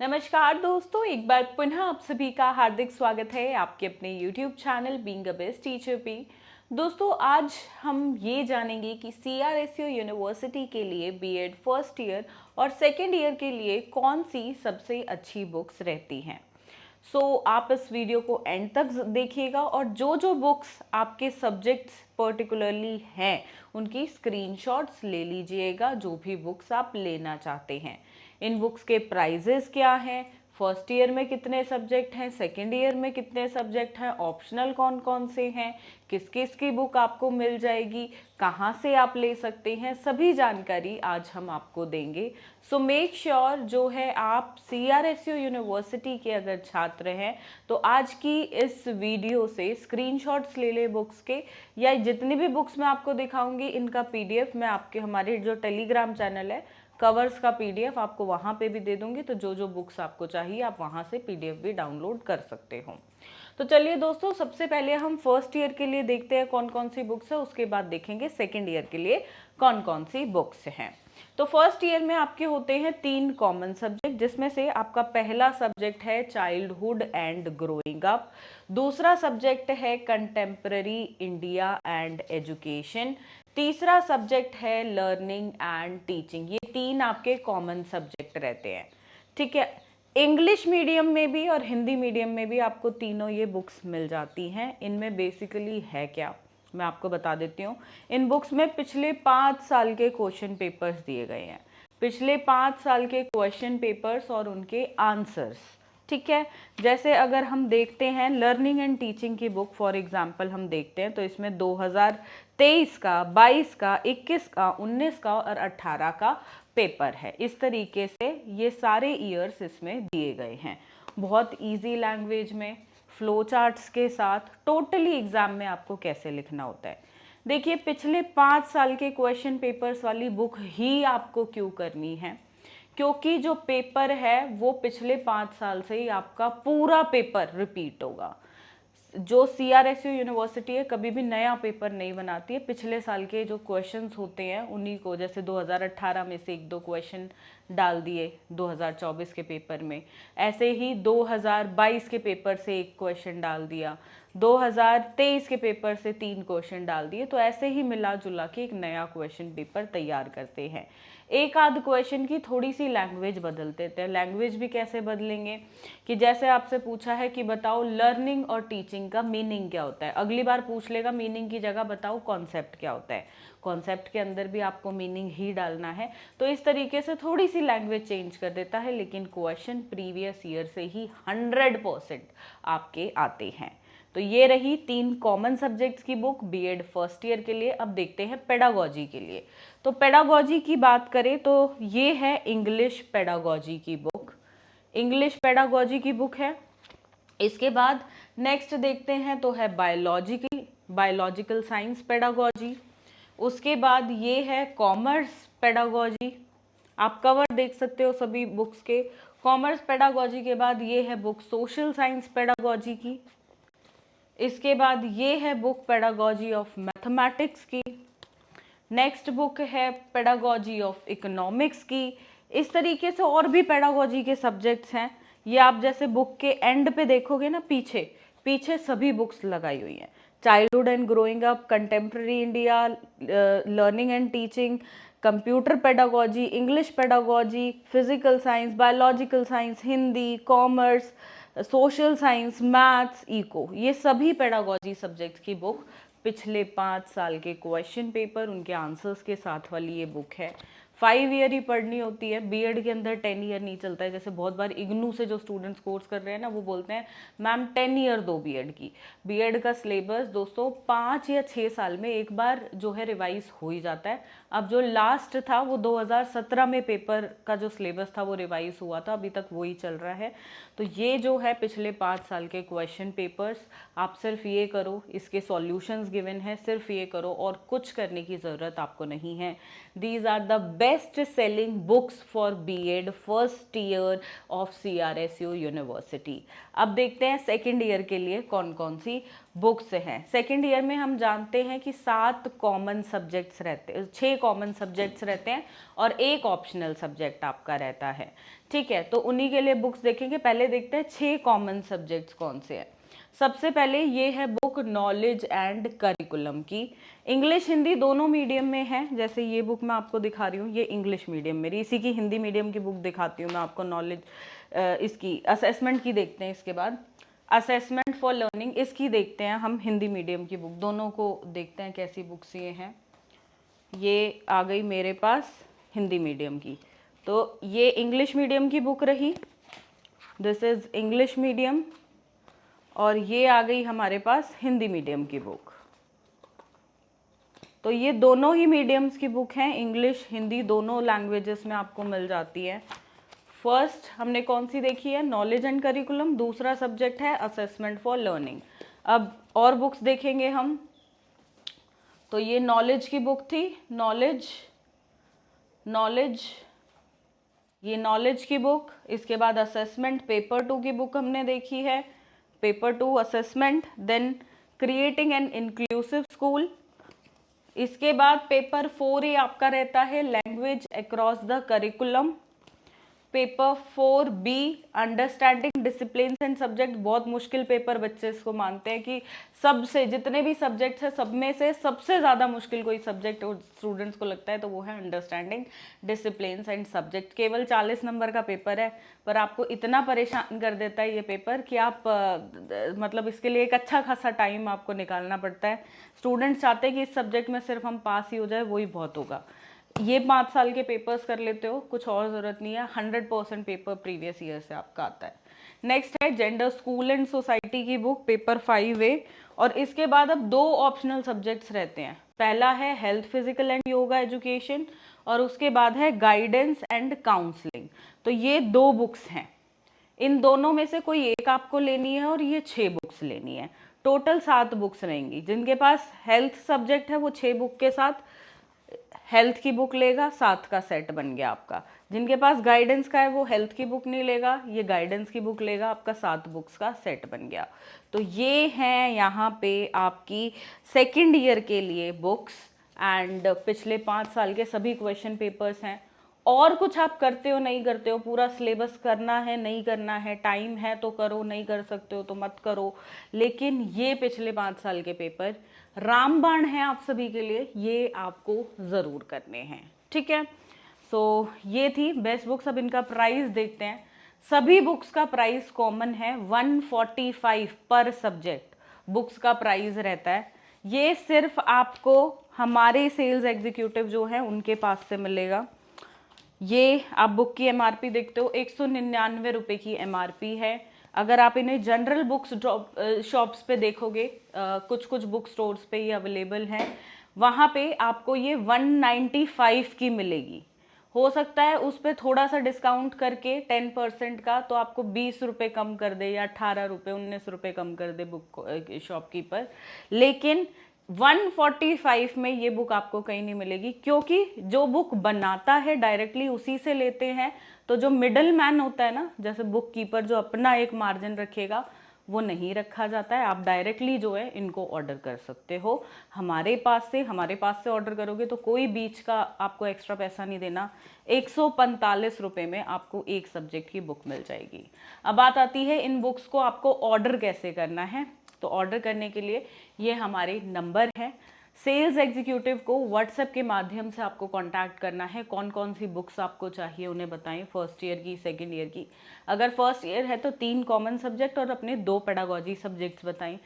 नमस्कार दोस्तों, एक बार पुनः आप सभी का हार्दिक स्वागत है आपके अपने YouTube channel being a best teacher पे। दोस्तों, आज हम ये जानेंगे कि CRSU यूनिवर्सिटी के लिए बीएड फर्स्ट ईयर और सेकेंड ईयर के लिए कौन सी सबसे अच्छी बुक्स रहती हैं। आप इस वीडियो को एंड तक देखिएगा और जो जो बुक्स आपके सब्जेक्ट्स पर्टिकुलरली हैं उनकी स्क्रीनशॉट्स ले लीजिएगा, जो भी बुक्स आप लेना चाहते हैं। इन बुक्स के प्राइजेस क्या हैं, फर्स्ट ईयर में कितने सब्जेक्ट हैं, सेकेंड ईयर में कितने सब्जेक्ट हैं, ऑप्शनल कौन कौन से हैं, किस किस की बुक आपको मिल जाएगी, कहाँ से आप ले सकते हैं, सभी जानकारी आज हम आपको देंगे। सो मेक श्योर जो है आप CRSU यूनिवर्सिटी के अगर छात्र हैं तो आज की इस वीडियो से स्क्रीनशॉट्स ले ले बुक्स के, या जितनी भी बुक्स मैं आपको दिखाऊंगी इनका PDF मैं आपके हमारे जो टेलीग्राम चैनल है कवर्स का PDF आपको वहाँ पे भी दे दूंगी। तो जो जो बुक्स आपको चाहिए आप वहाँ से PDF भी डाउनलोड कर सकते हो। तो चलिए दोस्तों, सबसे पहले हम फर्स्ट ईयर के लिए देखते हैं कौन कौन सी बुक्स है, उसके बाद देखेंगे सेकेंड ईयर के लिए कौन कौन सी बुक्स हैं। तो फर्स्ट ईयर में आपके होते हैं 3 कॉमन सब्जेक्ट, जिसमें से आपका पहला सब्जेक्ट है चाइल्डहुड एंड ग्रोइंग अप, दूसरा सब्जेक्ट है कंटेम्पररी इंडिया एंड एजुकेशन, तीसरा सब्जेक्ट है लर्निंग एंड टीचिंग। ये 3 आपके कॉमन सब्जेक्ट रहते हैं, ठीक है। इंग्लिश मीडियम में भी और हिंदी मीडियम में भी आपको तीनों ये बुक्स मिल जाती हैं। इनमें बेसिकली है क्या, मैं आपको बता देती हूँ। इन बुक्स में पिछले 5 साल के क्वेश्चन पेपर्स दिए गए हैं, पिछले 5 साल के क्वेश्चन पेपर्स और उनके आंसर्स, ठीक है। जैसे अगर हम देखते हैं लर्निंग एंड टीचिंग की बुक फॉर एग्जांपल हम देखते हैं तो इसमें 2023 का, 22 का, 21 का, 19 का और 18 का पेपर है। इस तरीके से ये सारे ईयर्स इसमें दिए गए हैं, बहुत इजी लैंग्वेज में, फ्लो चार्ट्स के साथ, टोटली एग्जाम में आपको कैसे लिखना होता है। देखिए, पिछले 5 साल के क्वेश्चन पेपर्स वाली बुक ही आपको क्यों करनी है, क्योंकि जो पेपर है वो पिछले 5 साल से ही आपका पूरा पेपर रिपीट होगा। जो CRSU यूनिवर्सिटी है कभी भी नया पेपर नहीं बनाती है, पिछले साल के जो क्वेश्चंस होते हैं उन्हीं को, जैसे 2018 में से 1-2 क्वेश्चन डाल दिए 2024 के पेपर में, ऐसे ही 2022 के पेपर से 1 क्वेश्चन डाल दिया, 2023 के पेपर से 3 क्वेश्चन डाल दिए। तो ऐसे ही मिला जुला के एक नया क्वेश्चन पेपर तैयार करते हैं। एक आध क्वेश्चन की थोड़ी सी लैंग्वेज बदल देते हैं। लैंग्वेज भी कैसे बदलेंगे कि जैसे आपसे पूछा है कि बताओ लर्निंग और टीचिंग का मीनिंग क्या होता है, अगली बार पूछ लेगा मीनिंग की जगह बताओ कॉन्सेप्ट क्या होता है, कॉन्सेप्ट के अंदर भी आपको मीनिंग ही डालना है। तो इस तरीके से थोड़ी सी लैंग्वेज चेंज कर देता है, लेकिन क्वेश्चन प्रीवियस ईयर से ही 100% आपके आते हैं। तो ये रही 3 कॉमन सब्जेक्ट्स की बुक बीएड फर्स्ट ईयर के लिए। अब देखते हैं पेडागोजी के लिए। तो पेडागोजी की बात करें तो ये है इंग्लिश पेडागोजी की बुक, इंग्लिश पेडागोजी की बुक है। इसके बाद नेक्स्ट देखते हैं तो है बायोलॉजिकल साइंस पेडागोजी। उसके बाद ये है कॉमर्स पेडागोजी, आप कवर देख सकते हो सभी बुक्स के। कॉमर्स पेडागोजी के बाद ये है बुक सोशल साइंस पेडागोजी की। इसके बाद ये है बुक पेडागोजी ऑफ मैथमेटिक्स की। नेक्स्ट बुक है पेडागोजी ऑफ इकोनॉमिक्स की। इस तरीके से और भी पेडागोजी के सब्जेक्ट्स हैं। ये आप जैसे बुक के एंड पे देखोगे ना, पीछे पीछे सभी बुक्स लगाई हुई हैं, childhood and growing up, contemporary India, learning and teaching, computer pedagogy, English pedagogy, physical science, biological science, Hindi, commerce, social science, maths, eco, ये सभी पेडागोजी सब्जेक्ट्स की बुक पिछले 5 साल के क्वेश्चन पेपर उनके आंसर्स के साथ वाली ये बुक है। 5 ईयर ही पढ़नी होती है, बीएड के अंदर 10 ईयर नहीं चलता है। जैसे बहुत बार इग्नू से जो स्टूडेंट्स कोर्स कर रहे हैं ना, वो बोलते हैं मैम 10 ईयर दो बीएड की। बीएड का सिलेबस दोस्तों 5 या 6 साल में एक बार जो है रिवाइज हो ही जाता है। अब जो लास्ट था वो 2017 में पेपर का जो सिलेबस था वो रिवाइज हुआ था, अभी तक वही चल रहा है। तो ये जो है पिछले 5 साल के क्वेश्चन पेपर्स, आप सिर्फ ये करो, इसके सॉल्यूशंस गिवन है, सिर्फ ये करो और कुछ करने की ज़रूरत आपको नहीं है। These are the best selling books for BEd first year of CRSU university. अब देखते हैं सेकेंड ईयर के लिए कौन कौन सी बुक्स हैं। सेकेंड ईयर में हम जानते हैं कि 7 कॉमन सब्जेक्ट्स रहते हैं, 6 कॉमन सब्जेक्ट्स रहते हैं और एक ऑप्शनल सब्जेक्ट आपका रहता है। ठीक है, तो उन्हीं के लिए बुक्स देखेंगे। पहले देखते हैं 6 कॉमन सब्जेक्ट्स कौन से हैं। सबसे पहले ये है बुक नॉलेज एंड करिकुलम की। इंग्लिश हिंदी दोनों मीडियम में है। जैसे ये बुक मैं आपको दिखा रही हूँ, ये इंग्लिश मीडियम मेरी, इसी की हिंदी मीडियम की बुक दिखाती हूँ मैं आपको। नॉलेज इसकी असेसमेंट की देखते हैं, इसके बाद असेसमेंट फॉर लर्निंग इसकी देखते हैं हम, हिंदी मीडियम की बुक। दोनों को देखते हैं कैसी बुक्स ये हैं। ये आ गई मेरे पास हिंदी मीडियम की, तो ये इंग्लिश मीडियम की बुक रही, दिस इज इंग्लिश मीडियम। और ये आ गई हमारे पास हिंदी मीडियम की बुक। तो ये दोनों ही मीडियम्स की बुक हैं, इंग्लिश हिंदी दोनों लैंग्वेजेस में आपको मिल जाती है। फर्स्ट हमने कौन सी देखी है, नॉलेज एंड करिकुलम। दूसरा सब्जेक्ट है असेसमेंट फॉर लर्निंग। अब और बुक्स देखेंगे हम, तो ये नॉलेज की बुक थी, नॉलेज ये नॉलेज की बुक। इसके बाद असेसमेंट पेपर 2 की बुक हमने देखी है, paper 2 assessment. Then creating an inclusive school. इसके बाद पेपर 4 ही आपका रहता है language across the curriculum. Paper 4B understanding discipline and subject. बहुत मुश्किल पेपर बच्चे इसको मानते हैं कि सबसे, जितने भी सब्जेक्ट्स हैं सब में से सबसे ज़्यादा मुश्किल कोई सब्जेक्ट स्टूडेंट्स को लगता है तो वो है अंडरस्टैंडिंग डिसिप्लिन एंड सब्जेक्ट। केवल 40 नंबर का पेपर है, पर आपको इतना परेशान कर देता है ये पेपर कि आप मतलब इसके लिए एक अच्छा खासा टाइम आपको निकालना पड़ता है। स्टूडेंट्स चाहते हैं कि इस सब्जेक्ट में सिर्फ हम पास ही हो जाए, वही बहुत होगा। ये 5 साल के पेपर्स कर लेते हो, कुछ और ज़रूरत नहीं है। 100% पेपर प्रीवियस ईयर से आपका आता है। नेक्स्ट है जेंडर स्कूल एंड सोसाइटी की बुक, पेपर 5A। और इसके बाद अब 2 ऑप्शनल सब्जेक्ट्स रहते हैं। पहला है health physical and yoga education, और उसके बाद है गाइडेंस एंड काउंसलिंग। तो ये 2 बुक्स हैं, इन दोनों में से कोई एक आपको लेनी है और ये 6 बुक्स लेनी है। टोटल 7 बुक्स रहेंगी। जिनके पास हेल्थ सब्जेक्ट है वो 6 बुक के साथ हेल्थ की बुक लेगा, 7 का सेट बन गया आपका। जिनके पास गाइडेंस का है वो हेल्थ की बुक नहीं लेगा, ये गाइडेंस की बुक लेगा, आपका 7 बुक्स का सेट बन गया। तो ये हैं यहाँ पे आपकी सेकेंड ईयर के लिए बुक्स, एंड पिछले 5 साल के सभी क्वेश्चन पेपर्स हैं। और कुछ आप करते हो नहीं करते हो, पूरा सिलेबस करना है नहीं करना है, टाइम है तो करो, नहीं कर सकते हो तो मत करो, लेकिन ये पिछले 5 साल के पेपर रामबाण है आप सभी के लिए, ये आपको ज़रूर करने हैं। ठीक है, सो ये थी बेस्ट बुक्स। अब इनका प्राइस देखते हैं। सभी बुक्स का प्राइस कॉमन है, 145 पर सब्जेक्ट बुक्स का प्राइस रहता है। ये सिर्फ आपको हमारे सेल्स एग्जीक्यूटिव जो हैं उनके पास से मिलेगा। ये आप बुक की MRP देखते हो, 199 रुपये की MRP है। अगर आप इन्हें जनरल बुक्स शॉप्स पे देखोगे, कुछ कुछ बुक स्टोर्स पे ये अवेलेबल हैं, वहाँ पे आपको ये 195 की मिलेगी। हो सकता है उस पर थोड़ा सा डिस्काउंट करके 10% का, तो आपको 20 रुपये कम कर दे या 18 रुपये 19 रुपये कम कर दे बुक शॉपकीपर, लेकिन 145 में ये बुक आपको कहीं नहीं मिलेगी, क्योंकि जो बुक बनाता है डायरेक्टली उसी से लेते हैं। तो जो मिडल मैन होता है ना, जैसे बुक कीपर जो अपना एक मार्जिन रखेगा, वो नहीं रखा जाता है। आप डायरेक्टली जो है इनको ऑर्डर कर सकते हो हमारे पास से ऑर्डर करोगे तो कोई बीच का आपको एक्स्ट्रा पैसा नहीं देना। 145 रुपये में आपको एक सब्जेक्ट की बुक मिल जाएगी। अब बात आती है इन बुक्स को आपको ऑर्डर कैसे करना है। तो ऑर्डर करने के लिए ये हमारे नंबर हैं। सेल्स एग्जीक्यूटिव को व्हाट्सएप के माध्यम से आपको कांटेक्ट करना है। कौन कौन सी बुक्स आपको चाहिए उन्हें बताएं, फर्स्ट ईयर की, सेकंड ईयर की। अगर फर्स्ट ईयर है तो 3 कॉमन सब्जेक्ट और अपने 2 पेडागोजी सब्जेक्ट्स बताएं।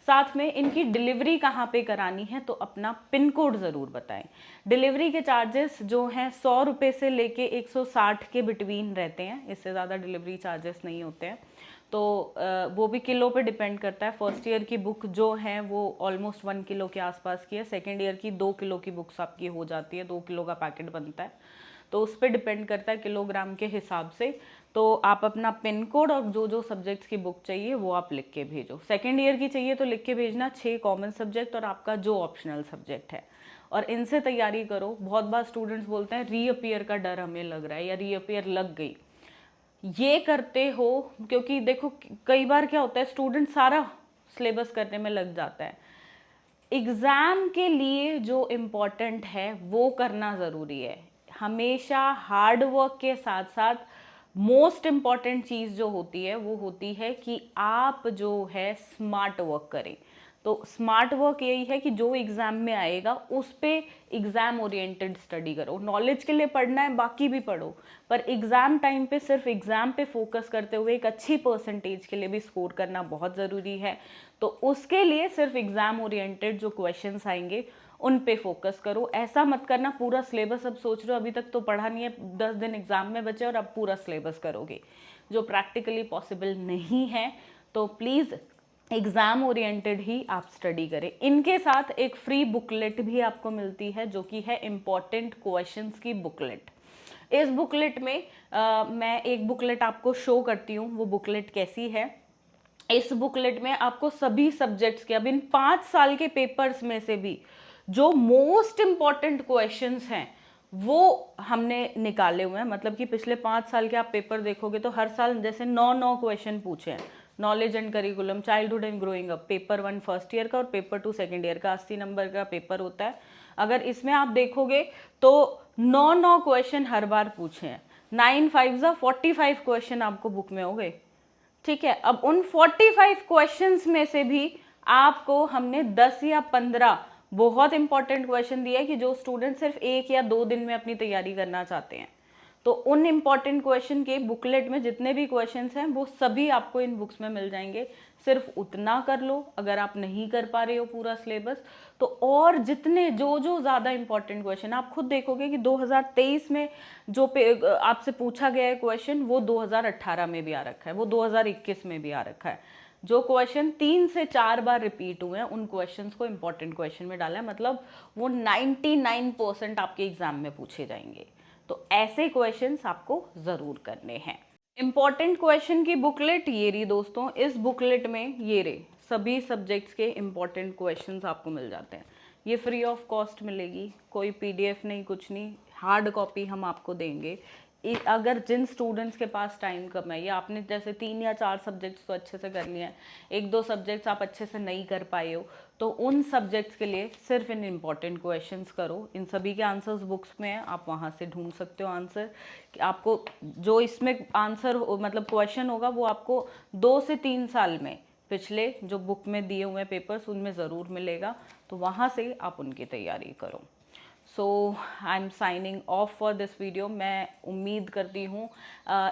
साथ में इनकी डिलीवरी कहाँ पे करानी है तो अपना पिन कोड ज़रूर बताएं। डिलीवरी के चार्जेस जो हैं 100 रुपये से लेके 160 के बिटवीन रहते हैं, इससे ज़्यादा डिलीवरी चार्जेस नहीं होते हैं। तो वो भी किलो पे डिपेंड करता है। फर्स्ट ईयर की बुक जो है वो ऑलमोस्ट 1 किलो के आसपास की है। सेकेंड ईयर की 2 किलो की बुक्स आपकी हो जाती है, 2 किलो का पैकेट बनता है, तो उस पर डिपेंड करता है किलोग्राम के हिसाब से। तो आप अपना पिन कोड और जो जो सब्जेक्ट्स की बुक चाहिए वो आप लिख के भेजो। सेकेंड ईयर की चाहिए तो लिख के भेजना 6 कॉमन सब्जेक्ट और आपका जो ऑप्शनल सब्जेक्ट है। और इनसे तैयारी करो। बहुत बार स्टूडेंट्स बोलते हैं रीअपियर का डर हमें लग रहा है या रीअपियर लग गई। ये करते हो क्योंकि देखो कई बार क्या होता है, स्टूडेंट सारा सिलेबस करने में लग जाता है। एग्ज़ाम के लिए जो इम्पोर्टेंट है वो करना ज़रूरी है। हमेशा हार्ड वर्क के साथ साथ मोस्ट इम्पॉर्टेंट चीज़ जो होती है वो होती है कि आप जो है स्मार्ट वर्क करें। तो स्मार्ट वर्क यही है कि जो एग्ज़ाम में आएगा उस पे एग्ज़ाम ओरिएंटेड स्टडी करो। नॉलेज के लिए पढ़ना है बाकी भी पढ़ो, पर एग्ज़ाम टाइम पे सिर्फ एग्ज़ाम पे फोकस करते हुए एक अच्छी परसेंटेज के लिए भी स्कोर करना बहुत ज़रूरी है। तो उसके लिए सिर्फ एग्ज़ाम ओरिएंटेड जो क्वेश्चंस आएंगे उन पे फोकस करो। ऐसा मत करना पूरा सिलेबस अब सोच रहे हो अभी तक तो पढ़ा नहीं है, 10 दिन एग्ज़ाम में बचे और अब पूरा सिलेबस करोगे, जो प्रैक्टिकली पॉसिबल नहीं है। तो प्लीज़ एग्ज़ाम ओरिएंटेड ही आप स्टडी करें। इनके साथ एक फ्री बुकलेट भी आपको मिलती है जो कि है इम्पॉर्टेंट क्वेश्चंस की बुकलेट। इस बुकलेट में मैं एक बुकलेट आपको शो करती हूँ, वो बुकलेट कैसी है। इस बुकलेट में आपको सभी सब्जेक्ट्स के अब इन 5 साल के पेपर्स में से भी जो मोस्ट इम्पॉर्टेंट क्वेश्चंस हैं वो हमने निकाले हुए हैं। मतलब कि पिछले 5 साल के आप पेपर देखोगे तो हर साल जैसे 9 क्वेश्चन पूछे हैं। Knowledge and curriculum, childhood and growing up, paper 1 first year का और पेपर 2 सेकेंड ईयर का 80 नंबर का पेपर होता है। अगर इसमें आप देखोगे तो 9 क्वेश्चन हर बार पूछे हैं। 9 5 45 क्वेश्चन आपको बुक में हो गए। ठीक है, अब उन 45 क्वेश्चंस में से भी आपको हमने 10 या 15 बहुत इंपॉर्टेंट क्वेश्चन दिया है कि जो स्टूडेंट सिर्फ 1 या 2 दिन में अपनी तैयारी करना चाहते हैं। तो उन इंपॉर्टेंट क्वेश्चन के बुकलेट में जितने भी क्वेश्चंस हैं वो सभी आपको इन बुक्स में मिल जाएंगे। सिर्फ उतना कर लो। अगर आप नहीं कर पा रहे हो पूरा सिलेबस तो और जितने जो ज़्यादा इंपॉर्टेंट क्वेश्चन आप खुद देखोगे कि 2023 में जो आपसे पूछा गया है क्वेश्चन वो 2018 में भी आ रखा है, वो 2021 में भी आ रखा है। जो क्वेश्चन 3 से 4 बार रिपीट हुए हैं उन क्वेश्चंस को इंपॉर्टेंट क्वेश्चन में डाला है। मतलब वो 99% आपके एग्जाम में पूछे जाएंगे। तो ऐसे क्वेश्चंस आपको ज़रूर करने हैं। इंपॉर्टेंट क्वेश्चन की बुकलेट ये रही दोस्तों। इस बुकलेट में ये रहे सभी सब्जेक्ट्स के इंपॉर्टेंट क्वेश्चंस आपको मिल जाते हैं। ये फ्री ऑफ कॉस्ट मिलेगी, कोई पीडीएफ नहीं, कुछ नहीं, हार्ड कॉपी हम आपको देंगे। अगर जिन स्टूडेंट्स के पास टाइम कम है या आपने जैसे 3 या 4 सब्जेक्ट्स तो अच्छे से कर लिए हैं, 1-2 सब्जेक्ट्स आप अच्छे से नहीं कर पाए हो, तो उन सब्जेक्ट्स के लिए सिर्फ इन इम्पॉर्टेंट क्वेश्चंस करो। इन सभी के आंसर्स बुक्स में हैं, आप वहाँ से ढूंढ सकते हो आंसर। आपको जो इसमें आंसर मतलब क्वेश्चन होगा वो आपको 2 से 3 साल में पिछले जो बुक में दिए हुए पेपर्स उनमें ज़रूर मिलेगा। तो वहाँ से आप उनकी तैयारी करो। So I am signing off for this video. मैं उम्मीद करती हूँ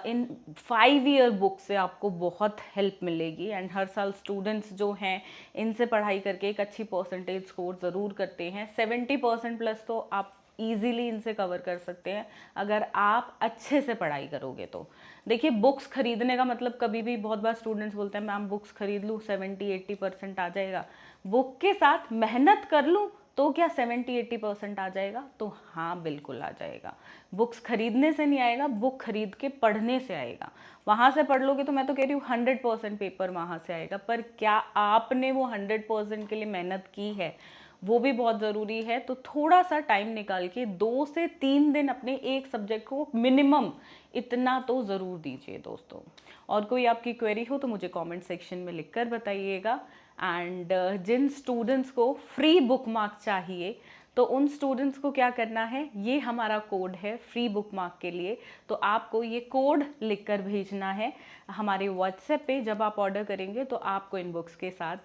इन 5 ईयर बुक से आपको बहुत हेल्प मिलेगी एंड हर साल स्टूडेंट्स जो हैं इनसे पढ़ाई करके एक अच्छी परसेंटेज स्कोर ज़रूर करते हैं। 70% प्लस तो आप ईजीली इनसे कवर कर सकते हैं अगर आप अच्छे से पढ़ाई करोगे। तो देखिए बुक्स खरीदने का मतलब कभी भी बहुत बार स्टूडेंट्स बोलते हैं मैम बुक्स खरीद लूँ 70-80% आ जाएगा, बुक के साथ मेहनत कर लूँ तो क्या 70-80% आ जाएगा? तो हाँ बिल्कुल आ जाएगा। बुक्स खरीदने से नहीं आएगा, बुक खरीद के पढ़ने से आएगा। वहाँ से पढ़ लोगे तो मैं तो कह रही हूँ 100% पेपर वहाँ से आएगा, पर क्या आपने वो 100% के लिए मेहनत की है वो भी बहुत ज़रूरी है। तो थोड़ा सा टाइम निकाल के 2 से 3 दिन अपने एक सब्जेक्ट को मिनिमम इतना तो ज़रूर दीजिए दोस्तों। और कोई आपकी क्वेरी हो तो मुझे कमेंट सेक्शन में लिखकर बताइएगा। एंड जिन स्टूडेंट्स को फ्री बुक मार्क चाहिए तो उन स्टूडेंट्स को क्या करना है, ये हमारा कोड है फ्री बुक मार्क के लिए। तो आपको ये कोड लिखकर भेजना है हमारे व्हाट्सएप पे। जब आप ऑर्डर करेंगे तो आपको इन बुक्स के साथ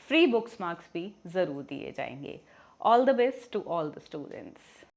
फ्री बुक्स मार्क्स भी ज़रूर दिए जाएंगे। All the best to all the students.